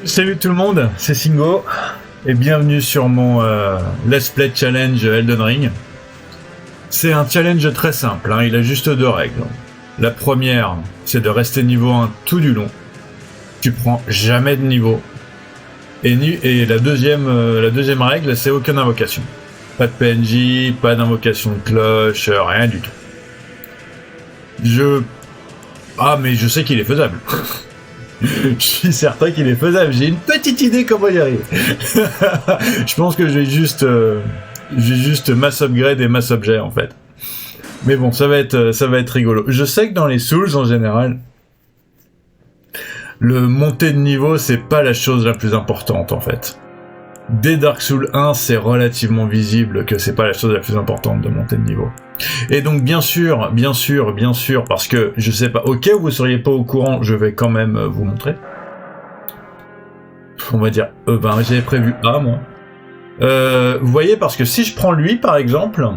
Salut tout le monde, c'est Singo et bienvenue sur mon Let's Play Challenge Elden Ring. C'est un challenge très simple, hein, il a juste deux règles. La première, c'est de rester niveau 1 tout du long. Tu prends jamais de niveau. Et la deuxième règle, c'est aucune invocation. Pas de PNJ, pas d'invocation de cloche, rien du tout. Mais je sais qu'il est faisable. Je suis certain qu'il est faisable. J'ai une petite idée comment y arriver. Je pense que je vais juste mass upgrade et mass objet en fait. Mais bon, ça va être rigolo. Je sais que dans les Souls en général, le monter de niveau c'est pas la chose la plus importante en fait. Dès Dark Souls 1, c'est relativement visible que c'est pas la chose la plus importante de monter de niveau. Et donc bien sûr, parce que je sais pas, ok, vous seriez pas au courant, je vais quand même vous montrer. On va dire, j'avais prévu A, moi. Vous voyez, parce que si je prends lui, par exemple,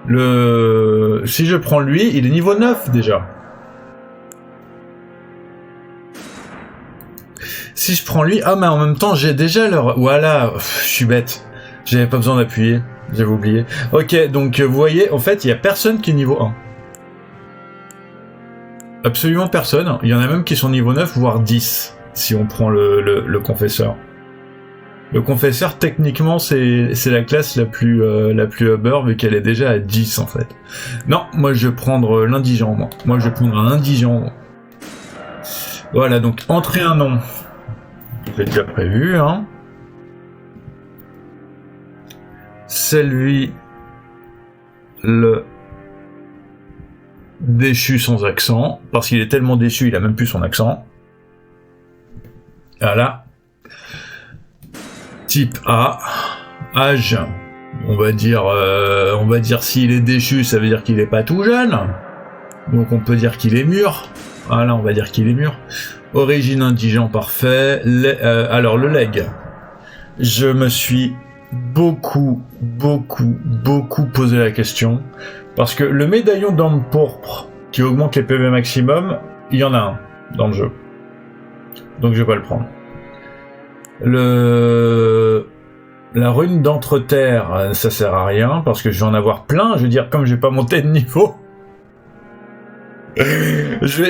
si je prends lui, il est niveau 9 déjà. Si je prends lui, mais en même temps, j'ai déjà leur... Voilà, je suis bête. J'avais pas besoin d'appuyer. J'avais oublié. Ok, donc vous voyez, en fait, il y a personne qui est niveau 1. Absolument personne. Il y en a même qui sont niveau 9, voire 10, si on prend le confesseur. Le confesseur, techniquement, c'est la classe la plus Uber, vu qu'elle est déjà à 10, en fait. Non, moi, je vais prendre l'indigent, moi. Moi, je vais prendre un indigent. Voilà, donc, entrer un nom. J'ai déjà prévu, hein. C'est lui le déchu sans accent, parce qu'il est tellement déchu, il a même plus son accent. Voilà. Type A. Âge. On va dire s'il est déchu, ça veut dire qu'il est pas tout jeune. Donc on peut dire qu'il est mûr. Voilà, on va dire qu'il est mûr. Origine indigent, parfait. Alors le leg. Je me suis beaucoup posé la question, parce que le médaillon d'arme pourpre qui augmente les PV maximum, il y en a un dans le jeu, donc je vais pas le prendre. La rune d'entre-terre, ça sert à rien parce que je vais en avoir plein. Je veux dire, comme je vais pas monter de niveau, je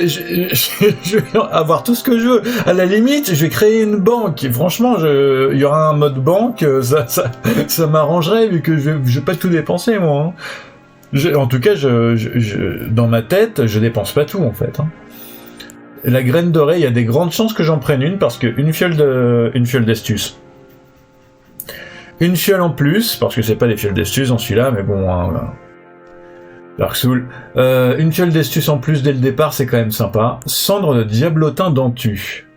vais avoir tout ce que je veux. À la limite, je vais créer une banque. Et franchement, il y aura un mode banque. Ça m'arrangerait vu que je vais pas tout dépenser moi. En tout cas, dans ma tête, je dépense pas tout en fait. Hein. La graine dorée, il y a des grandes chances que j'en prenne une parce que une fiole d'estus. Une fiole en plus parce que c'est pas des fioles d'estus dans celui-là, mais bon. Hein, Dark Souls. Une fiole d'estus en plus dès le départ, c'est quand même sympa. Cendre de diablotin dentu.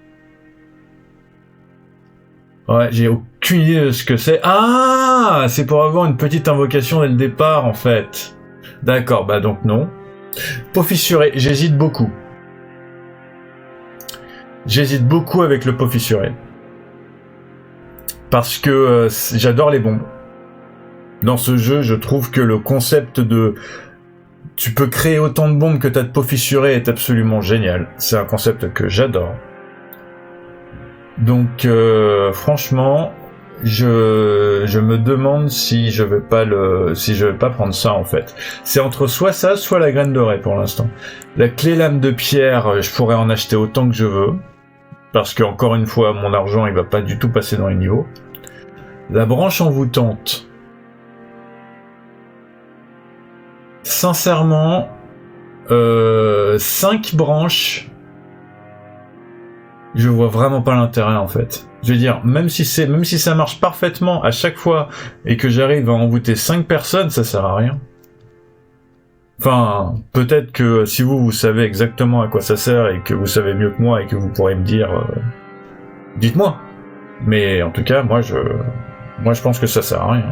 Ouais, j'ai aucune idée de ce que c'est. Ah, c'est pour avoir une petite invocation dès le départ, en fait. D'accord, donc non. Peau fissurée, j'hésite beaucoup. J'hésite beaucoup avec le peau fissuré. Parce que j'adore les bombes. Dans ce jeu, je trouve que le concept de... Tu peux créer autant de bombes que t'as de peau fissurée est absolument génial. C'est un concept que j'adore. Donc, franchement, je me demande si je vais pas prendre ça en fait. C'est entre soit ça, soit la graine dorée pour l'instant. La clé lame de pierre, je pourrais en acheter autant que je veux. Parce que, encore une fois, mon argent, il va pas du tout passer dans les niveaux. La branche envoûtante. Sincèrement, 5 branches, je vois vraiment pas l'intérêt en fait. Je veux dire, même si ça marche parfaitement à chaque fois et que j'arrive à envoûter 5 personnes, ça sert à rien. Enfin, peut-être que si vous savez exactement à quoi ça sert et que vous savez mieux que moi et que vous pourrez me dire, dites-moi. Mais en tout cas, moi je pense que ça sert à rien.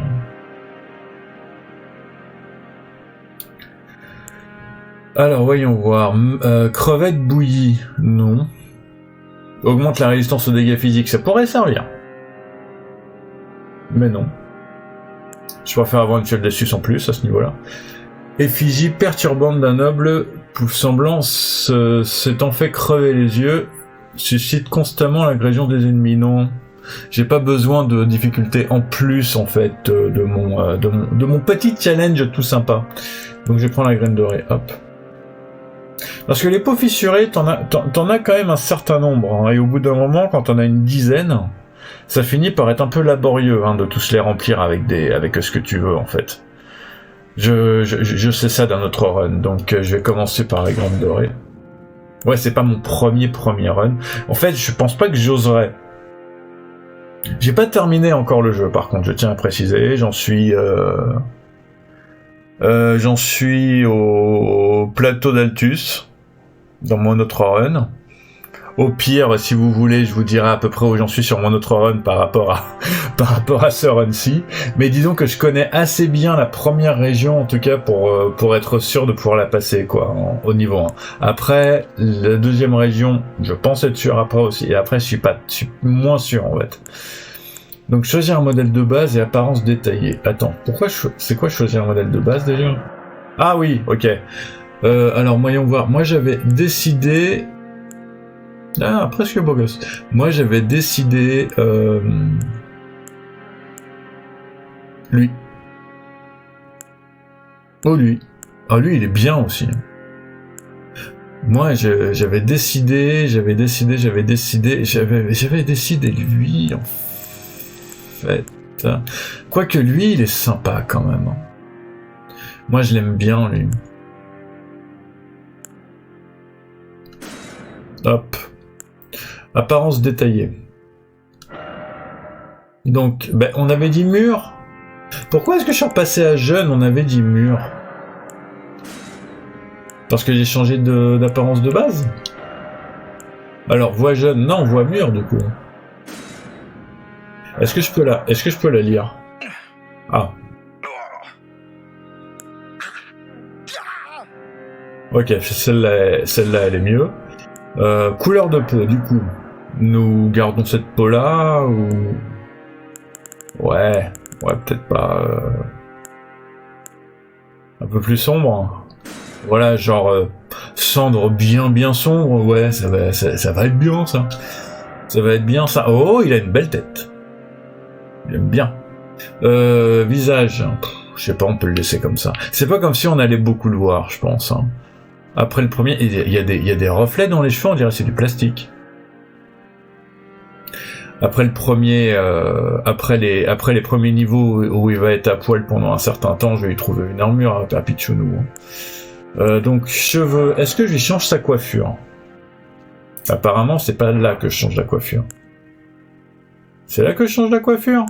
Alors, voyons voir. Crevette bouillie, non. Augmente la résistance aux dégâts physiques, ça pourrait servir. Mais non. Je préfère avoir une fiole d'estus en plus à ce niveau-là. Effigie perturbante d'un noble semblant s'étant fait crever les yeux suscite constamment l'agression des ennemis. Non, j'ai pas besoin de difficultés en plus en fait de mon petit challenge tout sympa. Donc je prends la graine dorée, hop. Parce que les pots fissurés, t'en as quand même un certain nombre, hein, et au bout d'un moment, quand on a une dizaine, ça finit par être un peu laborieux, hein, de tous les remplir avec ce que tu veux en fait. Je sais ça d'un autre run, donc je vais commencer par la graine dorée. Ouais, c'est pas mon premier run. En fait, je pense pas que j'oserais. J'ai pas terminé encore le jeu, par contre, je tiens à préciser. J'en suis au plateau d'Altus, dans mon autre run. Au pire, si vous voulez, je vous dirai à peu près où j'en suis sur mon autre run par rapport à ce run-ci. Mais disons que je connais assez bien la première région, en tout cas, pour être sûr de pouvoir la passer, quoi, au niveau 1. Après, la deuxième région, je pense être sûr après aussi. Et après, je suis moins sûr, en fait. Donc, choisir un modèle de base et apparence détaillée. Attends, c'est quoi choisir un modèle de base, déjà? Ah oui, ok. Alors, voyons voir. Moi, j'avais décidé... Ah, presque beau gosse. Moi, j'avais décidé... Lui. Oh, lui. Ah, lui, il est bien aussi. Moi, j'avais décidé lui, en fait. Quoique lui, il est sympa, quand même. Moi, je l'aime bien, lui. Hop. Apparence détaillée. Donc, on avait dit mur. Pourquoi est-ce que je suis repassé à jeune? On avait dit mur. Parce que j'ai changé d'apparence de base? Alors, voix jeune, non, voix mur, du coup. Est-ce que je peux la lire? Ah. Ok, celle-là, elle est mieux. Couleur de peau, du coup. Nous gardons cette peau-là, ou... Ouais, peut-être pas... Un peu plus sombre. Voilà, genre... cendre bien sombre, ouais, ça va être bien, ça. Ça va être bien, ça. Oh, il a une belle tête. J'aime bien. Visage... je sais pas, on peut le laisser comme ça. C'est pas comme si on allait beaucoup le voir, je pense, hein. Après le premier, il y a des reflets dans les cheveux, on dirait que c'est du plastique. Après le premier, après les premiers niveaux où il va être à poil pendant un certain temps, je vais lui trouver une armure à Pichounou. Donc cheveux, est-ce que je lui change sa coiffure? Apparemment, c'est pas là que je change la coiffure. C'est là que je change la coiffure?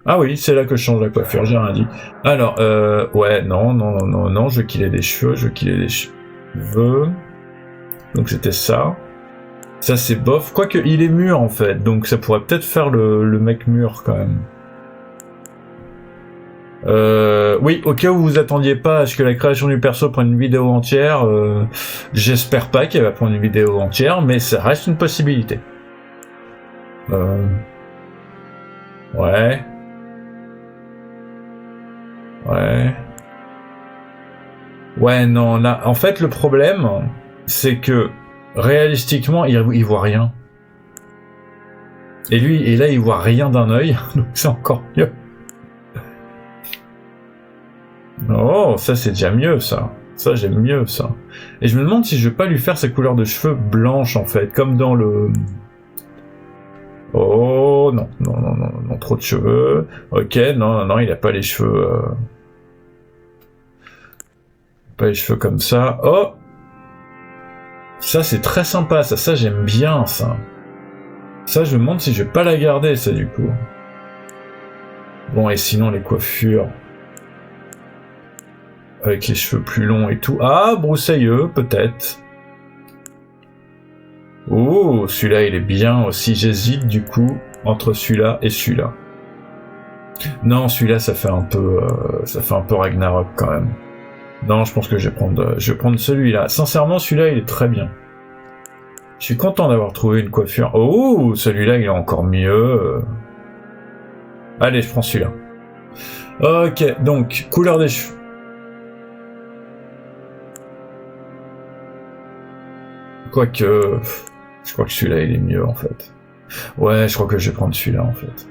Ah oui, c'est là que je change la coiffure, j'ai rien dit. Alors, ouais, non, je veux qu'il ait des cheveux, Donc c'était ça. Ça c'est bof, quoique il est mûr en fait, donc ça pourrait peut-être faire le mec mûr quand même. Oui, au cas où vous attendiez pas à ce que la création du perso prenne une vidéo entière, j'espère pas qu'elle va prendre une vidéo entière, mais ça reste une possibilité. Ouais. Ouais, non, là, en fait, le problème, c'est que réalistiquement, il voit rien. Et là, il voit rien d'un œil, donc c'est encore mieux. Oh, ça c'est déjà mieux, ça. Ça, j'aime mieux, ça. Et je me demande si je vais pas lui faire ses couleurs de cheveux blanches, en fait, comme dans le... Oh, non, trop de cheveux. Ok, non, il a pas les cheveux... Pas les cheveux comme ça. Oh! Ça, c'est très sympa, ça j'aime bien, ça. Ça, je me demande si je vais pas la garder, ça, du coup. Bon, et sinon, les coiffures... Avec les cheveux plus longs et tout. Ah, broussailleux, peut-être. Oh, celui-là, il est bien aussi. J'hésite, du coup, entre celui-là et celui-là. Non, celui-là, ça fait un peu Ragnarok, quand même. Non, je pense que je vais prendre celui-là. Sincèrement, celui-là, il est très bien. Je suis content d'avoir trouvé une coiffure. Oh, celui-là, il est encore mieux. Allez, je prends celui-là. Ok, donc, couleur des cheveux. Quoique, je crois que celui-là il est mieux en fait. Ouais, je crois que je vais prendre celui-là en fait.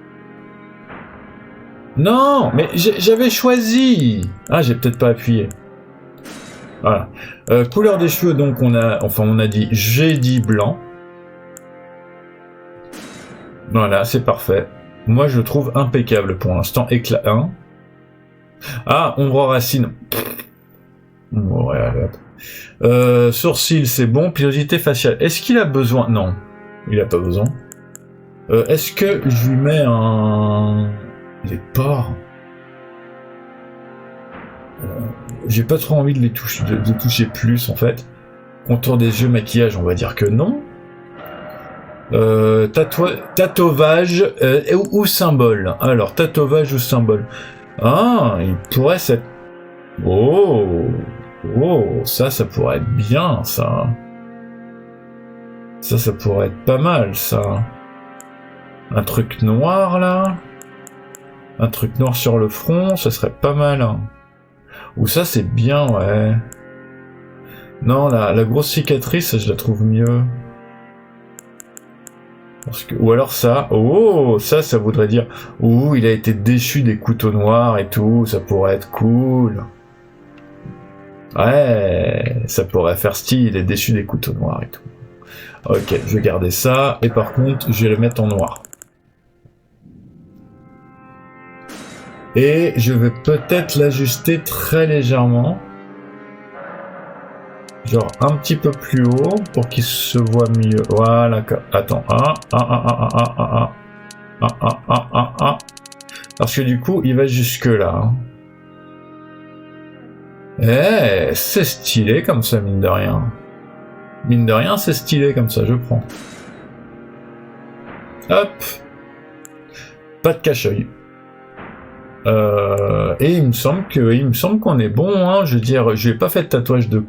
Non, mais j'avais choisi. Ah, j'ai peut-être pas appuyé. Voilà. Couleur des cheveux, donc on a dit, j'ai dit blanc. Voilà, c'est parfait. Moi, je le trouve impeccable pour l'instant. Éclat 1. Ah, ombre racine. Ouais, sourcils, c'est bon. Pilosité faciale. Est-ce qu'il a besoin? Non, il a pas besoin. Est-ce que je lui mets un... Les pores. J'ai pas trop envie de les toucher, de toucher plus en fait. Contour des yeux, maquillage, on va dire que non. Tatovage ou symbole. Alors, tatovage ou symbole. Ah, il pourrait s'être... Oh, ça pourrait être bien, ça. Ça pourrait être pas mal, ça. Un truc noir, là. Un truc noir sur le front, ça serait pas mal. Hein. Ou ça, c'est bien, ouais. Non, la grosse cicatrice, je la trouve mieux. Parce que, ou alors ça, ça voudrait dire, il a été déchu des couteaux noirs et tout, ça pourrait être cool. Ouais, ça pourrait faire style, il est déchu des couteaux noirs et tout. Ok, je vais garder ça, et par contre, je vais le mettre en noir. Et je vais peut-être l'ajuster très légèrement. Genre un petit peu plus haut pour qu'il se voit mieux. Voilà. Attends. Parce que du coup, il va jusque là. Eh, c'est stylé comme ça, mine de rien. Mine de rien, c'est stylé comme ça, je prends. Hop. Pas de cache-œil. Et il me semble qu'on est bon, hein. Je veux dire, je n'ai pas fait de tatouage de...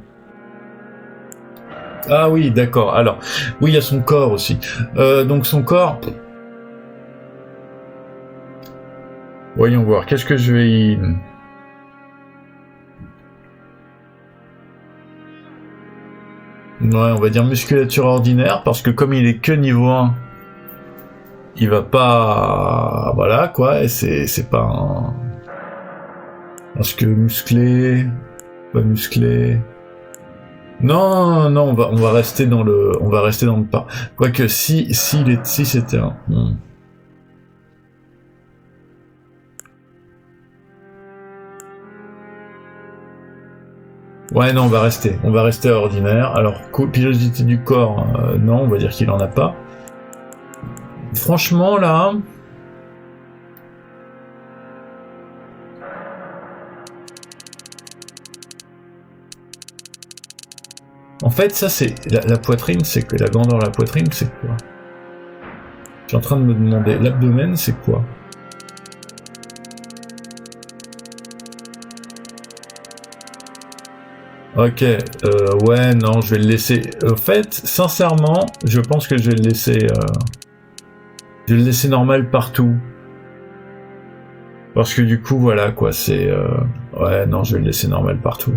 Ah oui, d'accord. Alors, oui, il y a son corps aussi. Donc son corps... Voyons voir, qu'est-ce que je vais y... Ouais, on va dire musculature ordinaire, parce que comme il est que niveau 1, il va pas... Voilà, quoi, et c'est pas un... Parce que musclé... Pas musclé... Non, on va rester dans le... On va rester dans le pas. Quoique, si c'était un... Ouais, non, on va rester à ordinaire. Alors, pilosité du corps, non, on va dire qu'il en a pas. Franchement, là... En fait, ça, c'est... La poitrine, c'est que... La grandeur de la poitrine, c'est quoi? Je suis en train de me demander. L'abdomen, c'est quoi? Ok, ouais, non, je vais le laisser. En fait, sincèrement, je pense que je vais le laisser. Je vais le laisser normal partout. Parce que du coup, voilà, quoi, c'est. Ouais, non, je vais le laisser normal partout.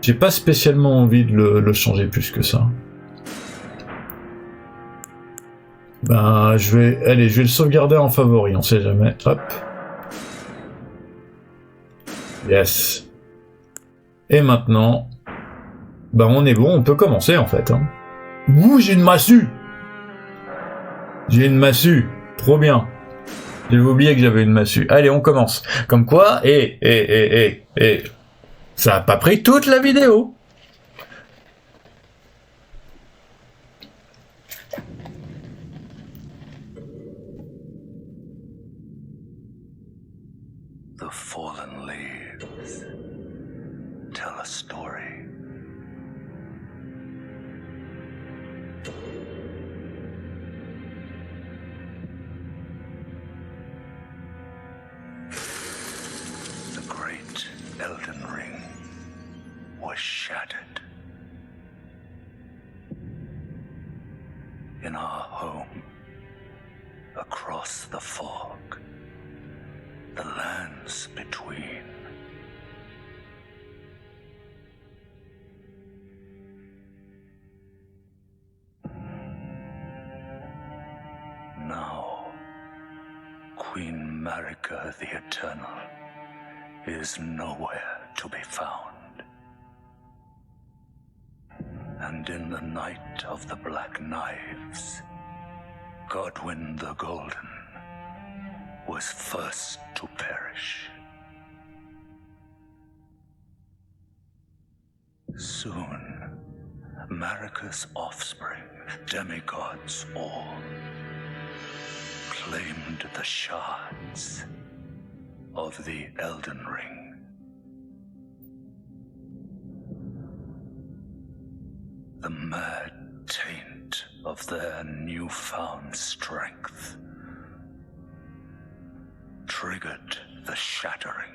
J'ai pas spécialement envie de le changer plus que ça. Ben, je vais le sauvegarder en favori, on sait jamais. Hop. Yes. Et maintenant, ben on est bon, on peut commencer en fait. Hein. Ouh, j'ai une massue. J'ai une massue. Trop bien. J'avais oublié que j'avais une massue. Allez, on commence. Comme quoi, ça a pas pris toute la vidéo. The fallen leaves tell a story. The great Elden Ring was shattered. In our home, across the fog, the lands between. Marika the Eternal is nowhere to be found. And in the night of the Black Knives, Godwyn the Golden was first to perish. Soon, Marika's offspring, demigods all, claimed the shards of the Elden Ring. The mad taint of their newfound strength triggered the shattering.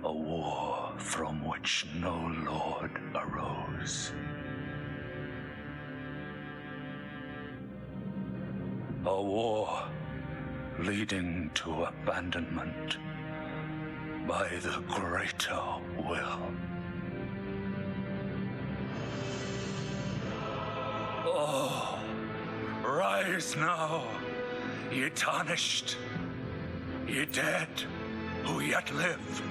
A war from which no lord arose. A war leading to abandonment by the greater will. Oh, rise now, ye tarnished, ye dead who yet live.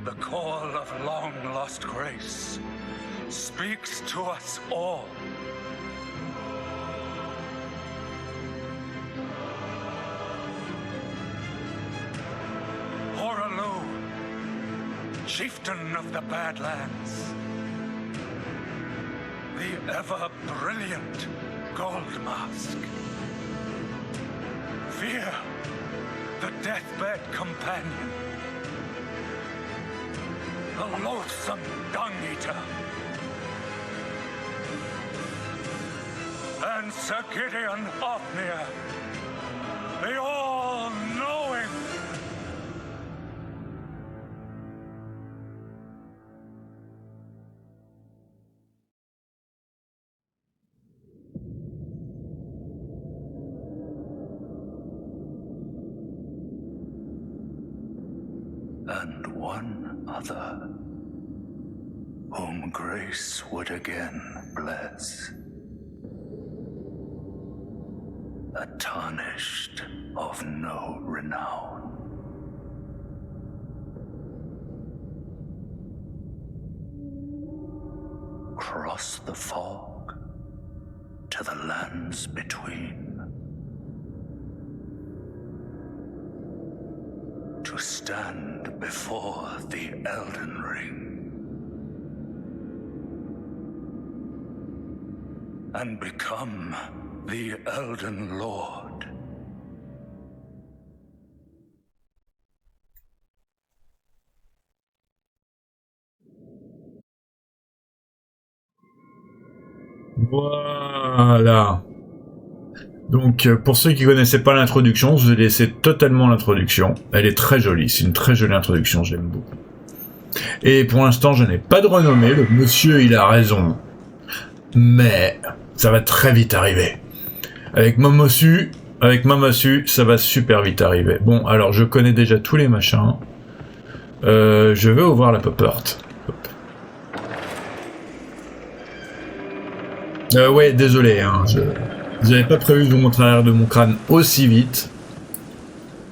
The call of long-lost grace speaks to us all. Horalu, chieftain of the Badlands, the ever-brilliant Gold Mask. Fear, the deathbed companion. The loathsome dung-eater. And Sir Gideon Ofnir, the all-knowing. And one other, whom grace would again bless. A tarnished of no renown. Cross the fog to the lands between. To stand before the Elden Ring and become the Elden Lord. Voilà. Donc, pour ceux qui connaissaient pas l'introduction, je vous ai laissé totalement l'introduction. Elle est très jolie, c'est une très jolie introduction, j'aime beaucoup. Et pour l'instant, je n'ai pas de renommée, le monsieur, il a raison. Mais, ça va très vite arriver. Avec Momosu, ça va super vite arriver. Bon, alors, je connais déjà tous les machins. Je vais ouvrir la pop-art. Ouais, désolé, hein, j'avais pas prévu de vous montrer l'arrière de mon crâne aussi vite.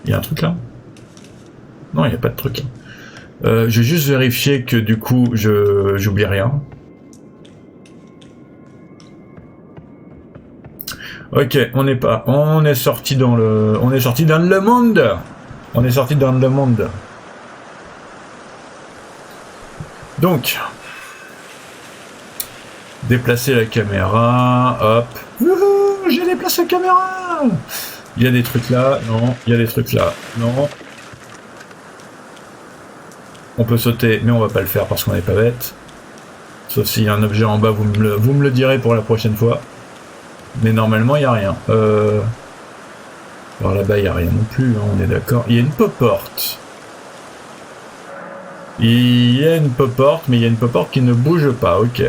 Il y a un truc là? Non, il n'y a pas de truc. Je vais juste vérifier que du coup, j'oublie rien. Ok, on est sorti dans le monde. On est sorti dans le monde. Donc, déplacer la caméra, hop. Wouhou, j'ai déplacé la caméra. Il y a des trucs là, non. Il y a des trucs là, non. On peut sauter, mais on va pas le faire parce qu'on n'est pas bête. Sauf s'il y a un objet en bas, vous me le direz pour la prochaine fois. Mais normalement, il n'y a rien. Alors là-bas, il n'y a rien non plus, hein, on est d'accord. Il y a une pop-porte. Il y a une pop-porte, mais il y a une pop-porte qui ne bouge pas, ok.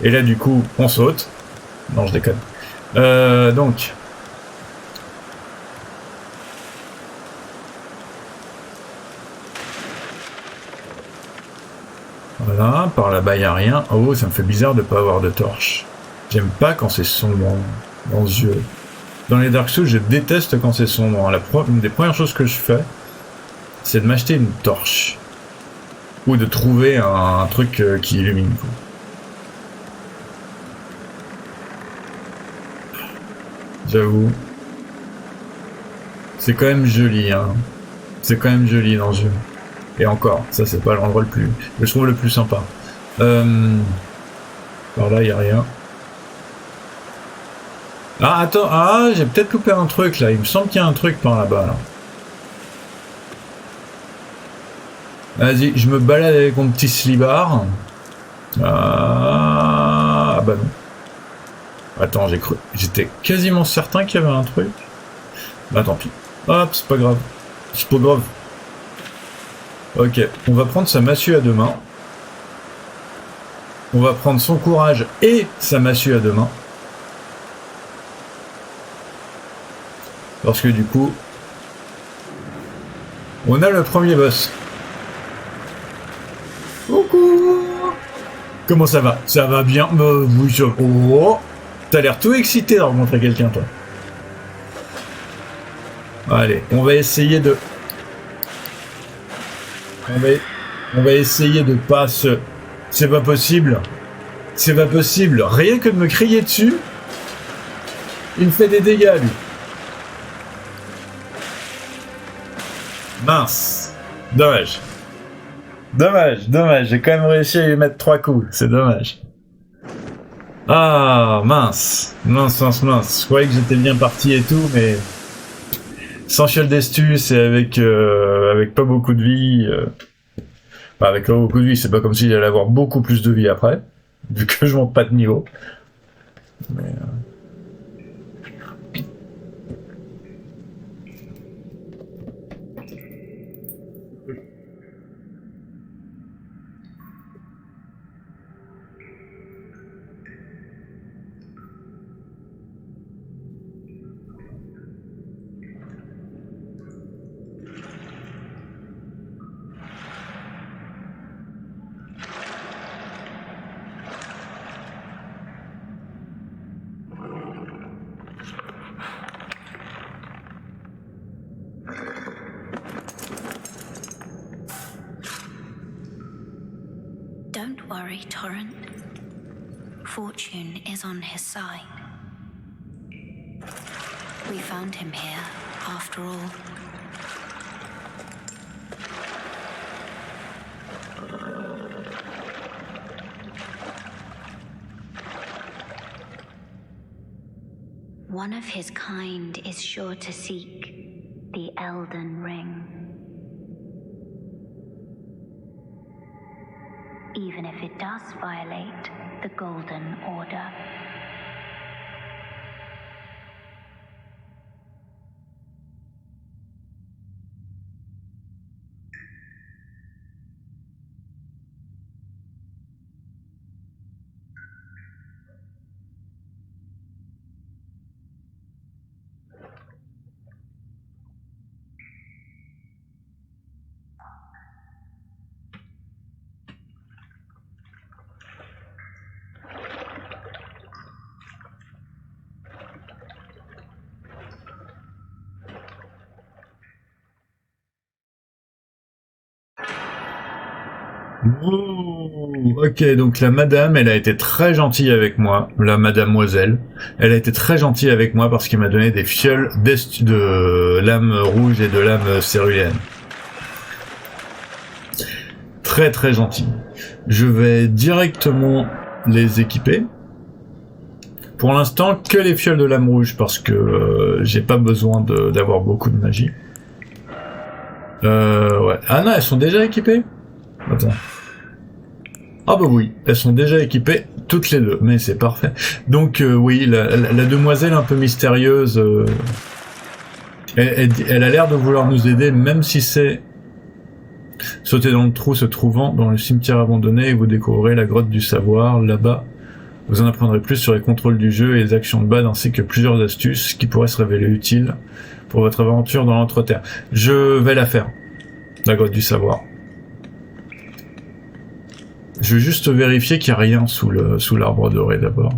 Et là, du coup, on saute. Non, je déconne. Donc. Voilà, par là-bas, il n'y a rien. Oh, ça me fait bizarre de pas avoir de torche. J'aime pas quand c'est sombre dans ce jeu. Dans les Dark Souls, je déteste quand c'est sombre. Une des premières choses que je fais, c'est de m'acheter une torche. Ou de trouver un truc qui illumine, quoi. J'avoue. C'est quand même joli, hein. C'est quand même joli dans ce jeu. Et encore, ça c'est pas l'endroit je trouve le plus sympa. Par là, y a rien. Ah, attends, j'ai peut-être loupé un truc là. Il me semble qu'il y a un truc par là-bas, là. Vas-y, je me balade avec mon petit slibard. Ah bah non. Attends, j'ai cru. J'étais quasiment certain qu'il y avait un truc. Bah tant pis. Hop, c'est pas grave. C'est pas grave. Ok, on va prendre sa massue à deux mains. On va prendre son courage et sa massue à deux mains. Parce que du coup, on a le premier boss. Coucou. Comment ça va? Ça va bien? Oui, ça... Oh, t'as l'air tout excité de rencontrer quelqu'un, toi. Allez, on va essayer de... On va essayer de pas se... C'est pas possible. C'est pas possible. Rien que de me crier dessus, il me fait des dégâts, lui. Mince. Dommage. Dommage. J'ai quand même réussi à lui mettre 3 coups. C'est dommage. Ah, mince. Je croyais que j'étais bien parti et tout, mais... Sans Fiole d'Estus et avec pas beaucoup de vie... Enfin, avec pas beaucoup de vie, c'est pas comme s'il allait avoir beaucoup plus de vie après, vu que je monte pas de niveau. Mais... Don't worry, Torrent. Fortune is on his side. We found him here, after all. One of his kind is sure to seek the Elden Ring. Even if it does violate the Golden Order. Oh, ok, donc la madame, elle a été très gentille avec moi, la mademoiselle. Elle a été très gentille avec moi parce qu'elle m'a donné des fioles de lame rouge et de lame céruléenne. Très très gentil. Je vais directement les équiper. Pour l'instant, que les fioles de lame rouge parce que j'ai pas besoin d'avoir beaucoup de magie. Ouais. Ah non, elles sont déjà équipées? Attends. Ah bah oui, elles sont déjà équipées, toutes les deux, mais c'est parfait. Donc oui, la demoiselle un peu mystérieuse, elle a l'air de vouloir nous aider, même si c'est sauter dans le trou se trouvant dans le cimetière abandonné et vous découvrirez la grotte du savoir. Là-bas, vous en apprendrez plus sur les contrôles du jeu et les actions de base, ainsi que plusieurs astuces qui pourraient se révéler utiles pour votre aventure dans l'Entre-Terre. Je vais la faire, la grotte du savoir. Je veux juste vérifier qu'il n'y a rien sous l'arbre doré d'abord.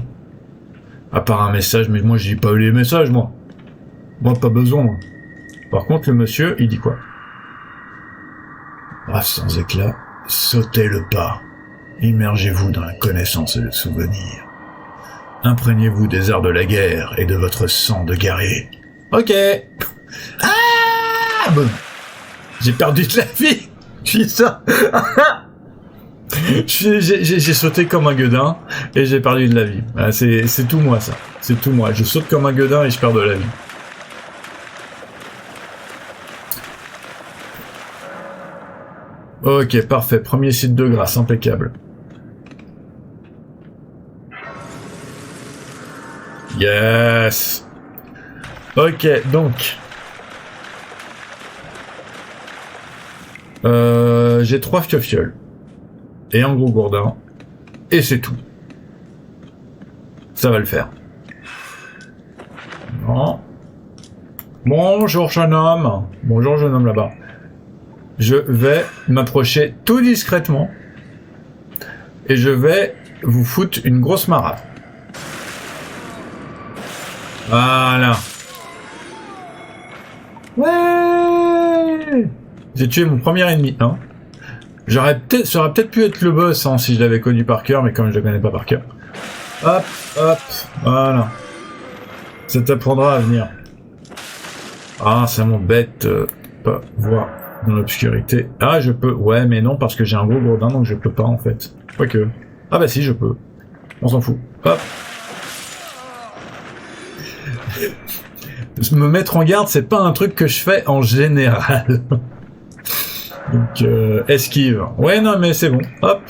À part un message, mais moi je dis pas les messages, moi. Moi pas besoin, moi. Par contre, le monsieur, il dit quoi? Bref, sans éclat, sautez le pas. Immergez-vous dans la connaissance et le souvenir. Imprégnez-vous des arts de la guerre et de votre sang de guerrier. Ok. Ah bon. J'ai perdu de la vie. Putain. J'ai sauté comme un gueudin et j'ai perdu de la vie. Ah, c'est tout moi, ça. C'est tout moi. Je saute comme un gueudin et je perds de la vie. Ok, parfait. Premier site de grâce, impeccable. Yes. Ok, donc. J'ai 3 fiofioles. Et un gros gourdin. Et c'est tout. Ça va le faire. Non. Bonjour jeune homme. Bonjour jeune homme là-bas. Je vais m'approcher tout discrètement. Et je vais vous foutre une grosse marade. Voilà. Ouais. J'ai tué mon premier ennemi, hein. Ça aurait peut-être pu être le boss, hein, si je l'avais connu par cœur, mais comme je le connais pas par cœur. Hop, hop, voilà. Ça t'apprendra à venir. Ah, ça m'embête, pas voir dans l'obscurité. Ah, je peux. Ouais, mais non, parce que j'ai un gros gourdin, donc je peux pas, en fait. Quoique. Ah bah si, je peux. On s'en fout. Hop. Me mettre en garde, c'est pas un truc que je fais en général. Donc, esquive. Ouais, non, mais c'est bon. Hop.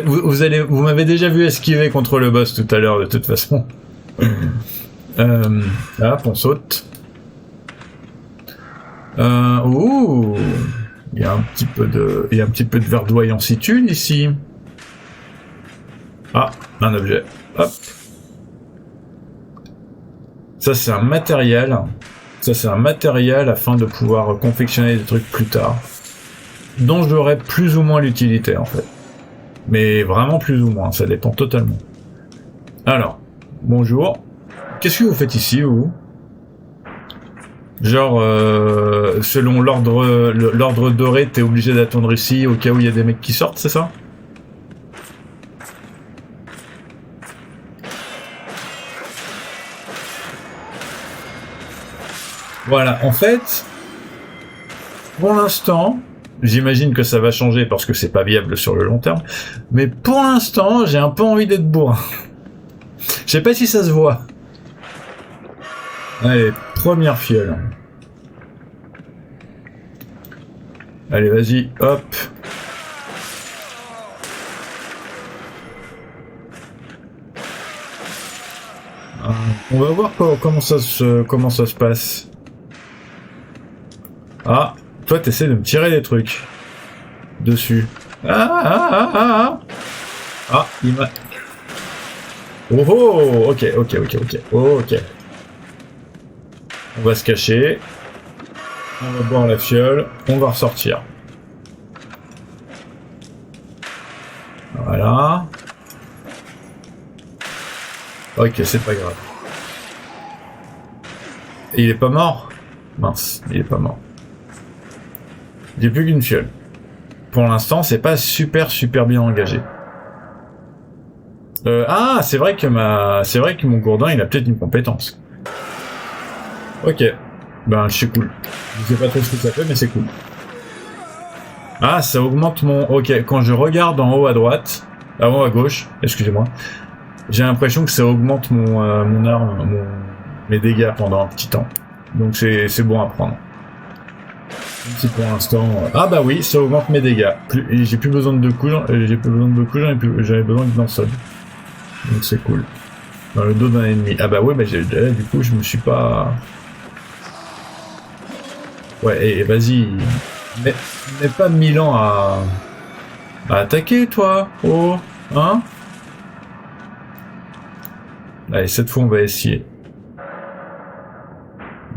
Vous m'avez déjà vu esquiver contre le boss tout à l'heure, de toute façon. Hop, on saute. Ouh. Il y a un petit peu de verdoyancitude ici. Ah, un objet. Hop. Ça, c'est un matériel. Ça, c'est un matériel afin de pouvoir confectionner des trucs plus tard. Dont j'aurai plus ou moins l'utilité, en fait. Mais vraiment plus ou moins, ça dépend totalement. Alors, bonjour. Qu'est-ce que vous faites ici, vous? Genre, selon l'ordre doré, t'es obligé d'attendre ici au cas où il y a des mecs qui sortent, c'est ça? Voilà, en fait, pour l'instant, j'imagine que ça va changer parce que c'est pas viable sur le long terme, mais pour l'instant, j'ai un peu envie d'être bourrin. Je sais pas si ça se voit. Allez, première fiole. Allez, vas-y, hop. On va voir comment ça se passe. Ah, toi t'essaies de me tirer des trucs dessus. Ah, il m'a... Oh, ok. On va se cacher. On va boire la fiole. On va ressortir. Voilà. Ok, c'est pas grave. Et il est pas mort? Mince, il est pas mort. J'ai plus qu'une fiole. Pour l'instant, c'est pas super bien engagé. C'est vrai que mon gourdin, il a peut-être une compétence. Ok. Ben, c'est cool. Je sais pas trop ce que ça fait, mais c'est cool. Ah, ça augmente mon... Ok, quand je regarde en haut à droite... En haut à gauche, excusez-moi. J'ai l'impression que ça augmente mon arme, mes dégâts pendant un petit temps. Donc c'est bon à prendre. Même si pour l'instant... Ah bah oui, ça augmente mes dégâts. J'ai plus besoin de 2 coups, j'avais besoin d'un seul. Donc c'est cool. Dans le dos d'un ennemi. Ah bah ouais, bah du coup je me suis pas... Ouais, et vas-y. Mais pas 1000 ans à attaquer, toi. Oh, hein? Allez, cette fois on va essayer.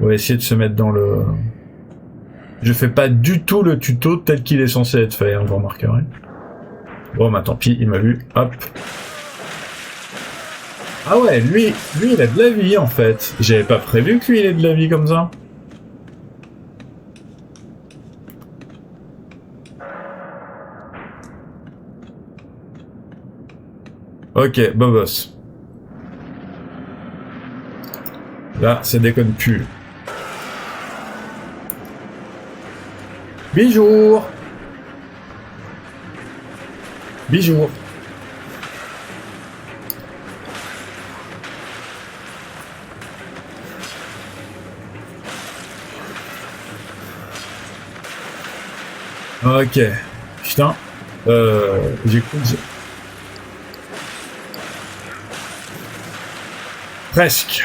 On va essayer de se mettre dans le... Je fais pas du tout le tuto tel qu'il est censé être fait, hein, vous remarquerez. Bon, bah tant pis, il m'a vu. Hop. Ah ouais, lui, il a de la vie, en fait. J'avais pas prévu que lui, il ait de la vie comme ça. Ok, Bobos. Là, ça déconne plus. Bijour. Bijour. Ok. Putain. J'écoute. Presque.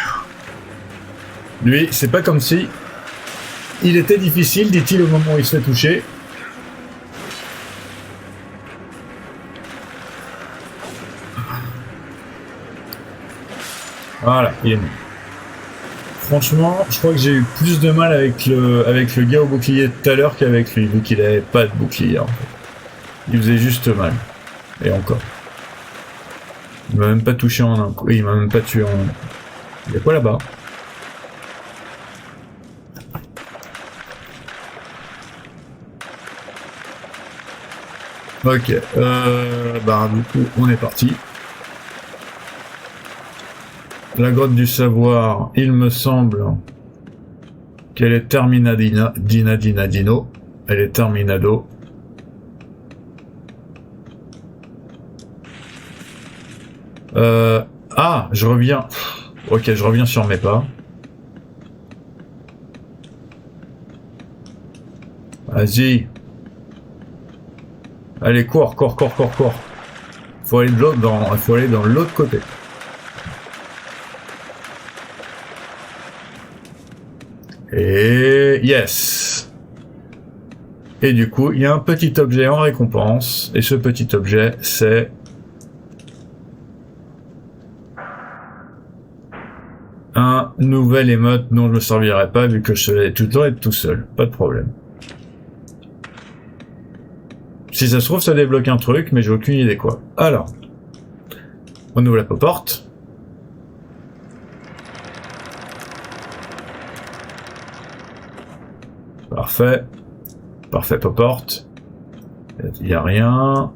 Lui, c'est pas comme si il était difficile, dit-il au moment où il se fait toucher. Voilà, il est mort. Franchement, je crois que j'ai eu plus de mal avec le gars au bouclier de tout à l'heure qu'avec lui, vu qu'il avait pas de bouclier en fait. Il faisait juste mal. Et encore. Il m'a même pas touché en un coup. Oui, il m'a même pas tué en un coup. Il y a quoi là-bas? Ok, bah du coup, on est parti. La grotte du savoir, il me semble qu'elle est terminadina, dino. Elle est terminado. Ah, je reviens. Ok, je reviens sur mes pas. Vas-y. Allez, cours. Faut aller dans l'autre côté. Et yes. Et du coup, il y a un petit objet en récompense. Et ce petit objet, c'est un nouvel émote dont je ne me servirai pas vu que je vais toujours être tout seul. Pas de problème. Si ça se trouve, ça débloque un truc, mais j'ai aucune idée quoi. Alors, on ouvre la porte. Parfait, porte. Il n'y a rien.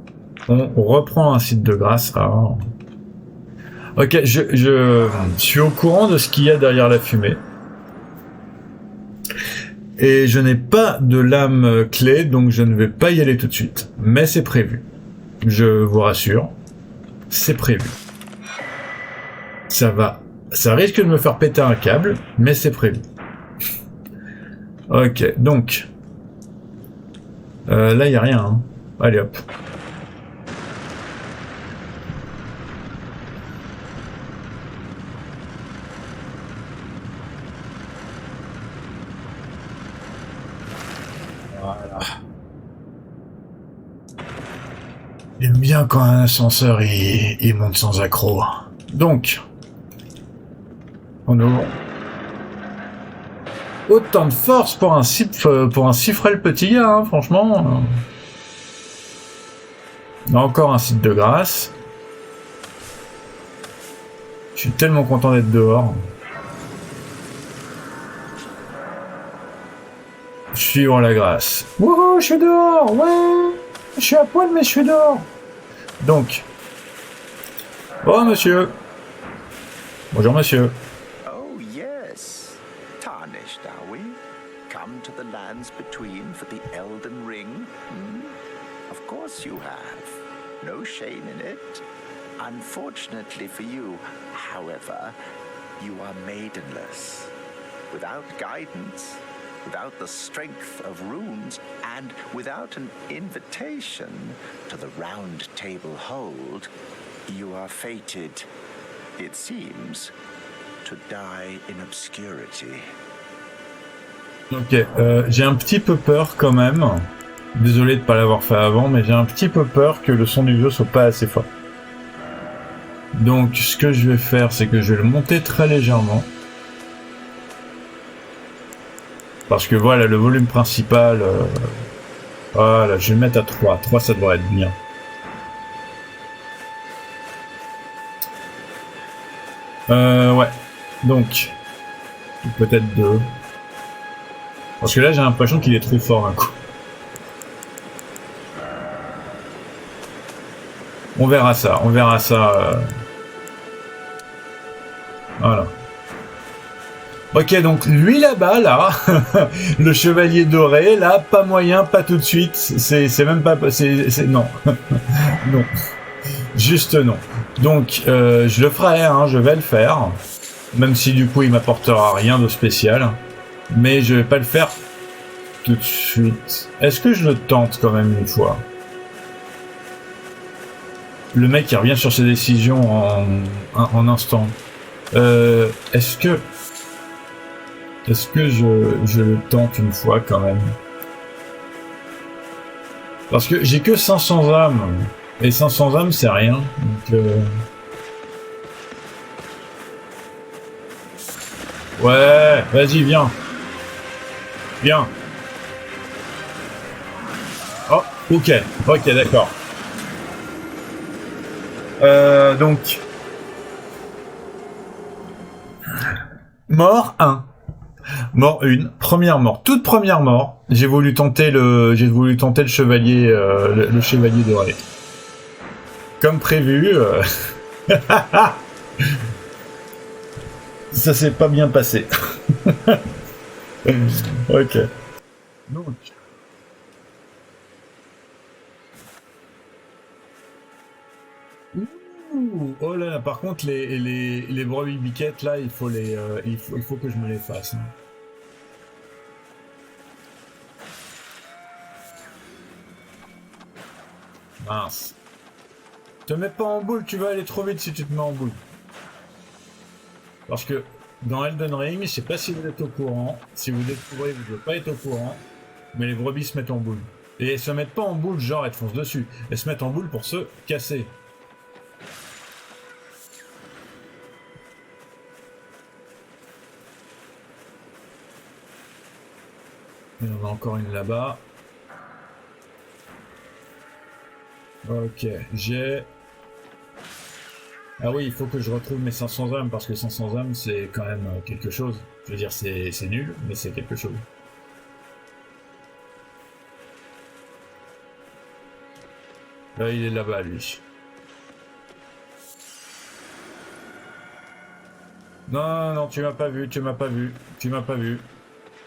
On reprend un site de grâce. Ah. Ok, je suis au courant de ce qu'il y a derrière la fumée. Et je n'ai pas de lame clé, donc je ne vais pas y aller tout de suite. Mais c'est prévu. Je vous rassure. C'est prévu. Ça risque de me faire péter un câble, mais c'est prévu. Ok, donc... là, il n'y a rien. Hein. Allez, hop. Voilà. J'aime bien quand un ascenseur, il monte sans accroc. Donc... On ouvre... Autant de force pour un siffrel petit gars, hein, franchement. Encore un site de grâce. Je suis tellement content d'être dehors. Suivre la grâce. Wouhou, je suis dehors, ouais. Je suis à poil, mais je suis dehors. Donc. Oh, monsieur. Bonjour, monsieur. To the lands between for the Elden Ring? Of course you have. No shame in it. Unfortunately for you, however, you are maidenless. Without guidance, without the strength of runes, and without an invitation to the Round Table Hold, you are fated, it seems, to die in obscurity. Ok, j'ai un petit peu peur quand même. Désolé de ne pas l'avoir fait avant, mais j'ai un petit peu peur que le son du jeu soit pas assez fort. Donc ce que je vais faire, c'est que je vais le monter très légèrement. Parce que voilà, le volume principal... voilà, je vais le mettre à 3. 3, ça devrait être bien. Ouais. Donc, peut-être 2. Parce que là, j'ai l'impression qu'il est trop fort d'un coup. On verra ça, Voilà. Ok, donc lui là-bas, là, le chevalier doré, là, pas moyen, pas tout de suite. C'est même pas... non. Non. Juste non. Donc, je le ferai, hein, je vais le faire. Même si du coup, il m'apportera rien de spécial. Mais je vais pas le faire tout de suite. Est-ce que je le tente quand même une fois? Le mec, il revient sur ses décisions en instant. Est-ce que je le tente une fois quand même? Parce que j'ai que 500 âmes. Et 500 âmes, c'est rien. Donc, ouais, vas-y, viens. Viens. Oh, ok, d'accord. Donc... Mort 1. Mort 1. Première mort. Toute première mort. J'ai voulu tenter le chevalier, le chevalier doré. Comme prévu, ça s'est pas bien passé. Ok. Donc. Ouh, oh là là, par contre, les brebis biquettes, là, il faut que je me les fasse. Hein. Mince. Te mets pas en boule, tu vas aller trop vite si tu te mets en boule. Parce que dans Elden Ring, je sais pas si vous êtes au courant, si vous découvrez, vous ne devez pas être au courant, mais les brebis se mettent en boule. Et elles se mettent pas en boule, genre elles te foncent dessus. Elles se mettent en boule pour se casser. Il y en a encore une là-bas. Ok, j'ai... Ah oui, il faut que je retrouve mes 500 âmes, parce que 500 âmes, c'est quand même quelque chose. Je veux dire, c'est nul, mais c'est quelque chose. Là, il est là-bas, lui. Non, non, tu m'as pas vu.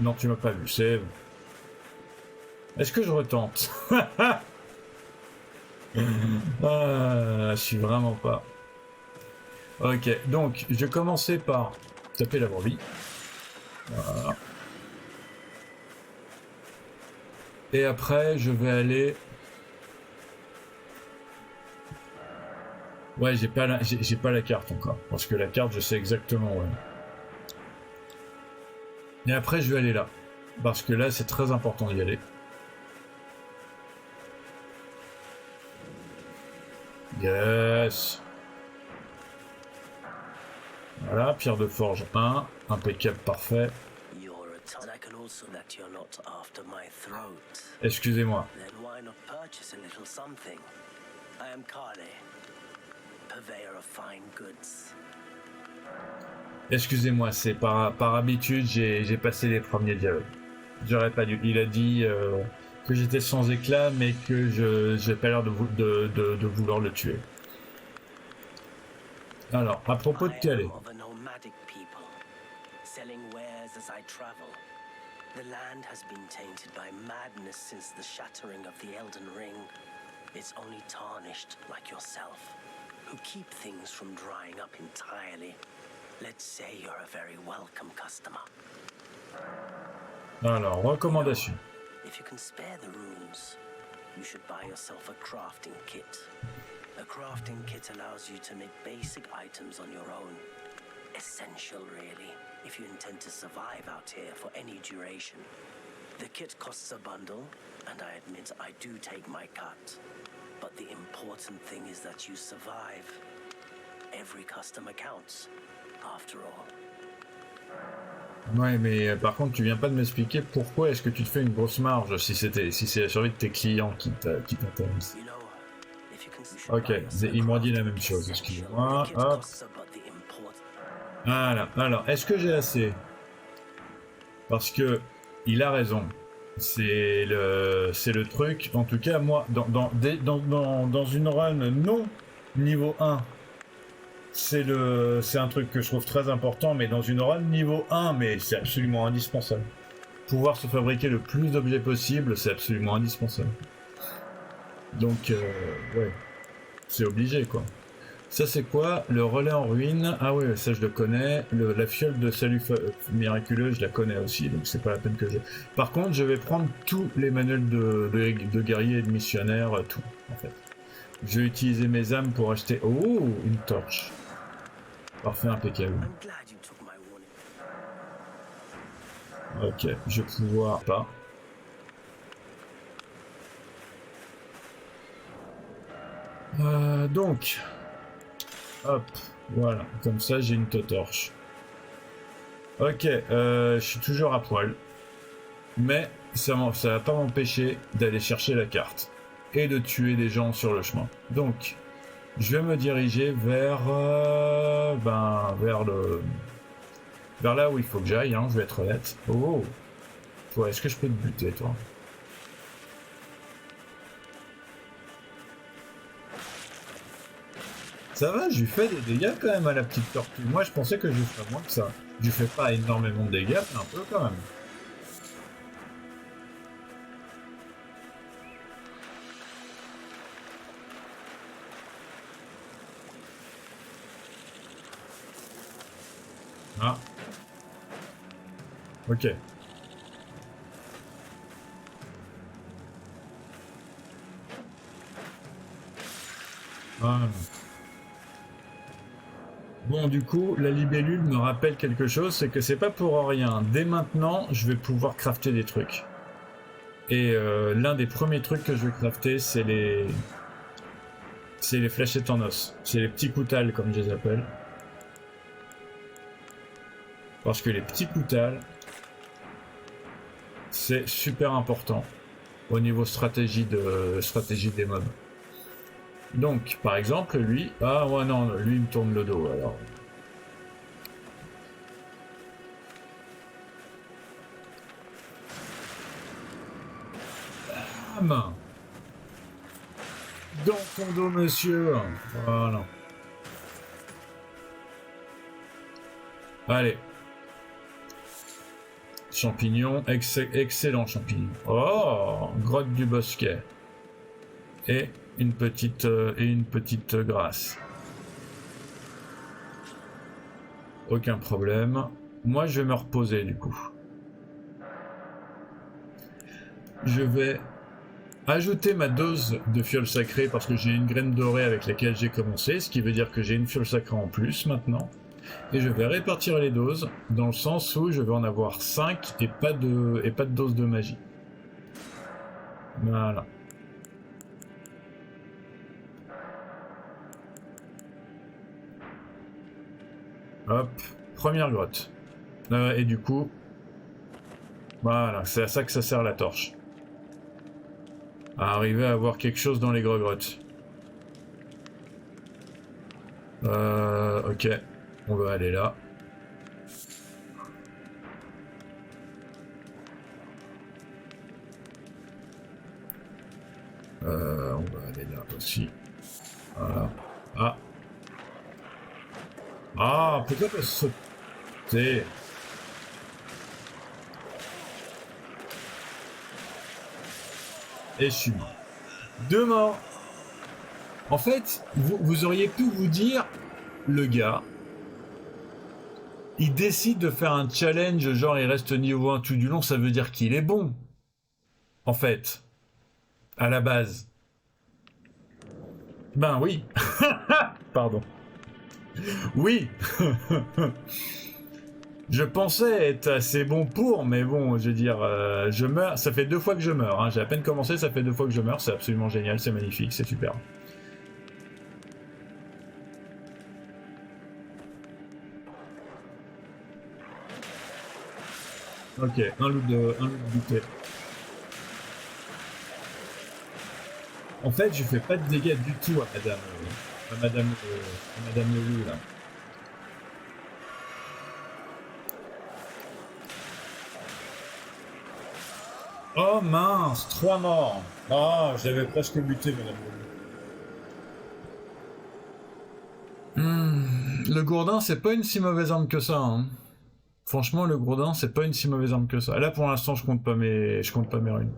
Non, tu m'as pas vu, c'est... Est-ce que je retente? Je suis vraiment pas... Ok, donc, je vais commencer par taper la brebis. Voilà. Et après, je vais aller... Ouais, j'ai pas la carte encore. Parce que la carte, je sais exactement où elle est. Et après, je vais aller là. Parce que là, c'est très important d'y aller. Yes. Voilà, pierre de forge 1. Impeccable, parfait. Excusez-moi. Excusez-moi, c'est par habitude, j'ai passé les premiers dialogues. J'aurais pas dû. Il a dit que j'étais sans éclat, mais que j'ai pas l'air de vouloir le tuer. Alors, à propos de Calais. The land has been tainted by madness since the shattering of the Elden Ring. It's only tarnished like yourself, who keep things from drying up entirely. Let's say you're a very welcome customer. Alors, recommandation. If you can spare the runes, you should buy yourself a crafting kit. A crafting kit allows you to make basic items on your own. Essential, really, if you intend to survive out here for any duration. The kit costs a bundle, and I admit I do take my cut. But the important thing is that you survive. Every customer counts, after all. Ouais, mais par contre, tu viens pas de m'expliquer pourquoi est-ce que tu te fais une grosse marge si c'est la survie de tes clients qui t'intéressent. You know, if you can, you should Ok, buy yourself il m'a a dit la crafting même chose, kit. excusez-moi. The kit Hop, costs about the import. voilà. Alors, est-ce que j'ai assez? Parce que il a raison. C'est le truc. En tout cas, moi, dans une run non niveau 1, c'est un truc que je trouve très important, mais dans une run niveau 1, mais c'est absolument indispensable. Pouvoir se fabriquer le plus d'objets possible, c'est absolument indispensable. Donc, ouais, c'est obligé, quoi. Ça, c'est quoi? Le relais en ruine. Ah ouais, ça, je le connais. La fiole de salut miraculeux, je la connais aussi, donc c'est pas la peine que je... Par contre, je vais prendre tous les manuels de guerriers et de missionnaires, tout, en fait. Je vais utiliser mes âmes pour acheter... Oh, une torche. Parfait, impeccable. I'm glad you took my warning. Ok, je vais pouvoir... Pas. Donc... Hop, voilà, comme ça j'ai une torche. Ok, je suis toujours à poil. Mais ça va pas m'empêcher d'aller chercher la carte. Et de tuer des gens sur le chemin. Donc, je vais me diriger vers... vers là où il faut que j'aille, hein, je vais être honnête. Oh, toi, est-ce que je peux te buter, toi? Ça va, je lui fais des dégâts quand même à la petite tortue. Moi, je pensais que je lui ferais moins que ça. Je lui fais pas énormément de dégâts, mais un peu quand même. Ah. Ok. Voilà. Bon, du coup, la libellule me rappelle quelque chose, c'est que c'est pas pour rien. Dès maintenant, je vais pouvoir crafter des trucs. Et l'un des premiers trucs que je vais crafter, c'est les fléchettes en os. C'est les petits koutals, comme je les appelle. Parce que les petits koutals, c'est super important au niveau stratégie des mobs. Donc, par exemple, lui... Ah ouais, non, lui, il me tourne le dos, alors... Bam! Dans ton dos, monsieur. Voilà. Allez. Champignon, excellent champignon. Oh, grotte du bosquet. Et une petite grâce. Aucun problème. Moi, je vais me reposer du coup. Je vais ajouter ma dose de fiole sacrée parce que j'ai une graine dorée avec laquelle j'ai commencé, ce qui veut dire que j'ai une fiole sacrée en plus maintenant. Et je vais répartir les doses dans le sens où je vais en avoir 5 et pas de dose de magie. Voilà. Hop, première grotte. Et du coup, voilà, c'est à ça que ça sert la torche. À arriver à avoir quelque chose dans les grottes. Ok, on va aller là. On va aller là aussi. Voilà. Ah. Ah, pourquoi t'as sauté? Et je suis mort. 2 morts. En fait, vous auriez pu vous dire, le gars, il décide de faire un challenge, genre il reste niveau 1 tout du long, ça veut dire qu'il est bon. En fait, à la base. Ben oui. Pardon. Oui. Je pensais être assez bon pour, mais bon, je veux dire, je meurs, ça fait 2 fois que je meurs, hein. J'ai à peine commencé, ça fait 2 fois que je meurs, c'est absolument génial, c'est magnifique, c'est super. Ok, un loup de bouteille. En fait, je fais pas de dégâts du tout à Madame le loup, là. Oh mince, 3 morts. Ah, je l'avais presque buté, Madame le loup. Le gourdin, c'est pas une si mauvaise arme que ça, hein. Franchement, le gourdin, c'est pas une si mauvaise arme que ça. Là, pour l'instant, je compte pas mes runes.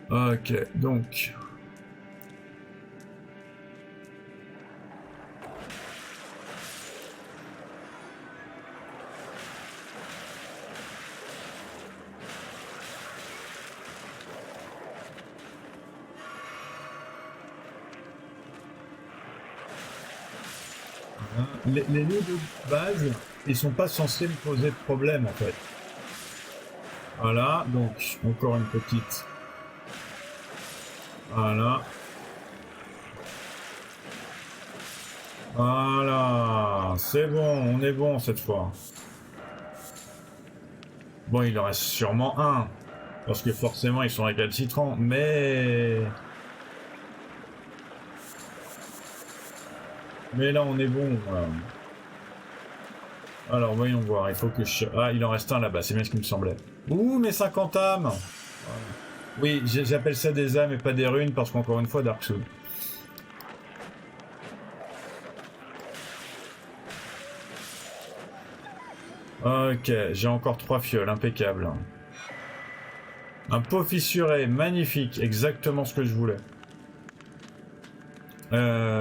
Ok, donc... Les loups de base, ils sont pas censés me poser de problème, en fait. Voilà, donc, encore une petite... Voilà. Voilà, c'est bon, on est bon cette fois. Bon, il en reste sûrement un, parce que forcément ils sont récalcitrants, mais là on est bon. Voilà. Alors voyons voir, il faut que je... Ah, il en reste un là-bas, c'est bien ce qui me semblait. Ouh, mes 50 âmes. Voilà. Oui, j'appelle ça des âmes et pas des runes, parce qu'encore une fois, Dark Souls. Ok, j'ai encore 3 fioles, impeccable. Un pot fissuré, magnifique, exactement ce que je voulais.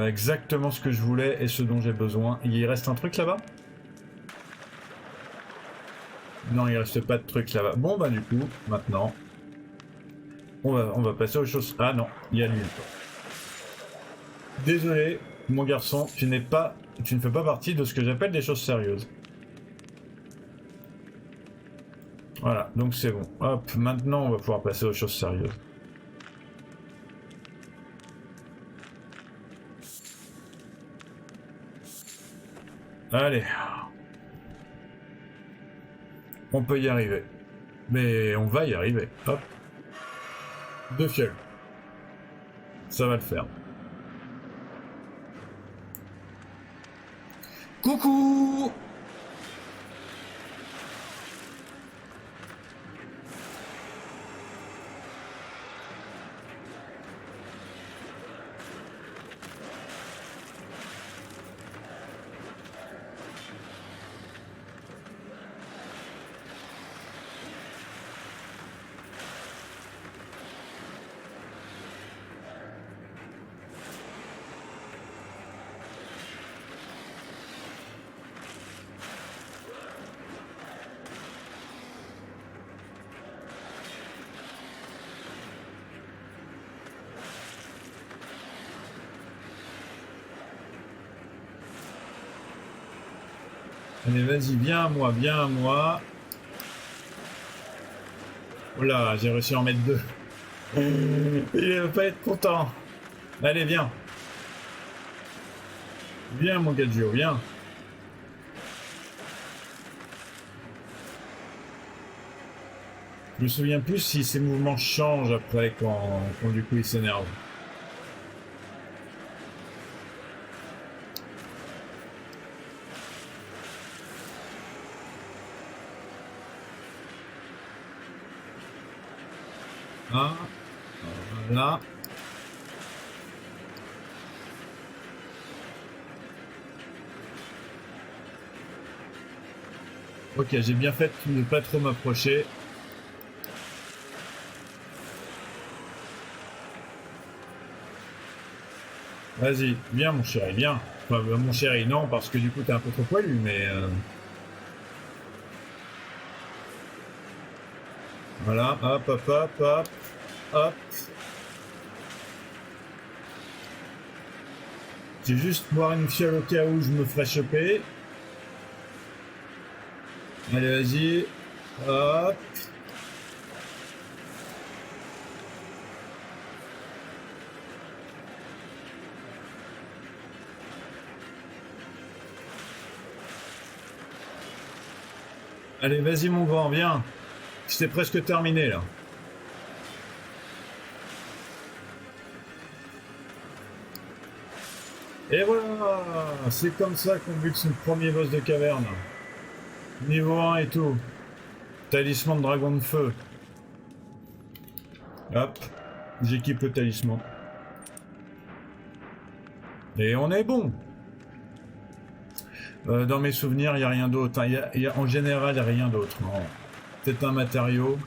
Exactement ce que je voulais et ce dont j'ai besoin. Il reste un truc là-bas? Non, il reste pas de truc là-bas. Bon bah du coup, maintenant, on va passer aux choses... Ah non, il y a l'huile. Désolé, mon garçon, tu ne fais pas partie de ce que j'appelle des choses sérieuses. Voilà, donc c'est bon. Hop, maintenant on va pouvoir passer aux choses sérieuses. Allez. On peut y arriver. Mais on va y arriver. Hop. 2 fioles. Ça va le faire. Coucou! Allez, vas-y, viens à moi, viens à moi. Oh là, j'ai réussi à en mettre 2. Il va pas être content. Allez, viens. Viens, mon Gadjo, viens. Je me souviens plus si ses mouvements changent après quand du coup il s'énerve. Ah, voilà. Ok, j'ai bien fait de ne pas trop m'approcher. Vas-y, viens mon chéri, viens. Enfin, mon chéri, non, parce que du coup t'es un peu trop poilu, mais... Voilà, hop, hop, hop, hop, hop. J'ai juste boire une fiole au cas où je me ferais choper. Allez, vas-y. Hop. Allez, vas-y mon grand, viens. C'était presque terminé là. Et voilà, c'est comme ça qu'on bute son premier boss de caverne. Niveau 1 et tout. Talisman de dragon de feu. Hop, j'équipe le talisman. Et on est bon. Dans mes souvenirs, il n'y a rien d'autre. Hein. En général, il n'y a rien d'autre. C'est un matériau.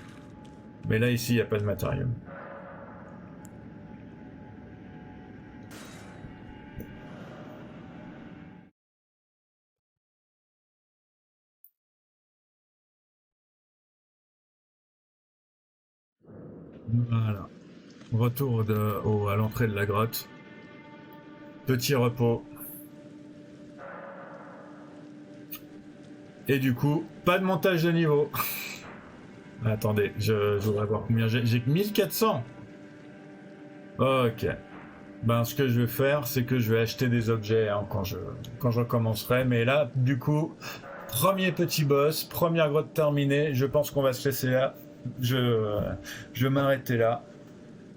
Mais là, ici, il n'y a pas de matériau. Voilà. Retour à l'entrée de la grotte. Petit repos. Et du coup, pas de montage de niveau. Attendez, je voudrais voir combien j'ai que 1400. Ok. Ben, ce que je vais faire, c'est que je vais acheter des objets hein, quand je recommencerai. Mais là, du coup, premier petit boss, première grotte terminée. Je pense qu'on va se laisser là. Je vais m'arrêter là.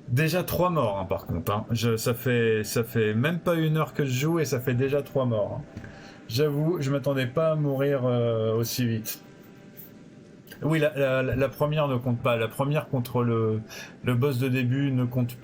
Déjà 3 morts, hein, par contre. Hein. Ça fait même pas 1 heure que je joue et ça fait déjà 3 morts. Hein. J'avoue, je m'attendais pas à mourir aussi vite. Oui, la première ne compte pas. La première contre le boss de début ne compte